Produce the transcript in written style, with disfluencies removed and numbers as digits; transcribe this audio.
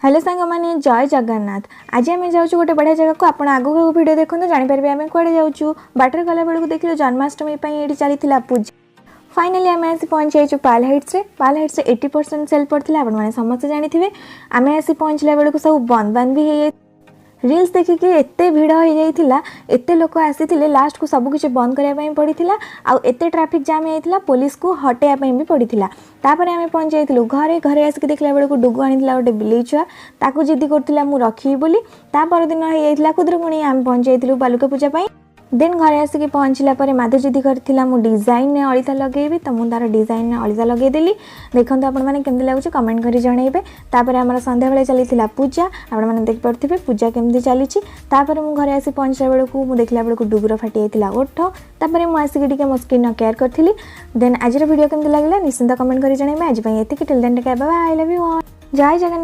Hello सांग मैंने जय जगन्नाथ। आज आम जाऊँ गोटे बढ़िया जगह को आप आगू वीडियो देखो जानीपर आम कड़े जाऊँ। बाटर गला बेलू देख जन्माष्टमी ये चली पूजा। फाइनाली आम आसी पहुँची जाइए पाल हाइट्स 80% सेल पड़ता आपने समस्ते जानी। आम आसी पहुँचला बेलू सब बंद बंद भी हो रील्स देखिकी एते भिड़ हो जाइथिला, एते लोक आसीथिले, लास्ट को सब किछि बंद करिया पई पड़िथिला। आ एते ट्रैफिक जाम होइथिला, पुलिस को हटेया पई भी पड़िथिला। तापर आमे पहुंच जाइथिलु घरे। घरे आसिक देखला बेलू डुगु आनिथिला गोटे बिलेई छुआ, ताकू जिद्दी करथिला मु रखिबी बोली। ता पर दिन हो जाइथिला खुदरुकुणी। आमे पहुंच जाइथिलु बालुका पूजा पई। देन घरे आसिक पहुँचला पर माधु जिद्दी करथिला मु डिजाइन ने अळिता लगेबी, तो मु तार डिजाइन ने अळिता लगे देली। देखंतु आपण माने केमति लागुछ कमेंट करी जणाइबे। तापर हमर संध्या बेले चलीथिला पूजा, आपण माने देख परथिबे पूजा केमति चलीछि। तापर मु घरे आसी पहुँचला बेलू मु देखला बेलू डुगुर फाटी जाइथिला ओठ। तापर मु आसिक टिके मो स्किन केयर करथिली। देन आजिर वीडियो केमति लागला निश्चिंत कमेंट करी जणाइबे। आज पई एतिकी, till then take care, bye bye, I love you all, जय जगन्नाथ।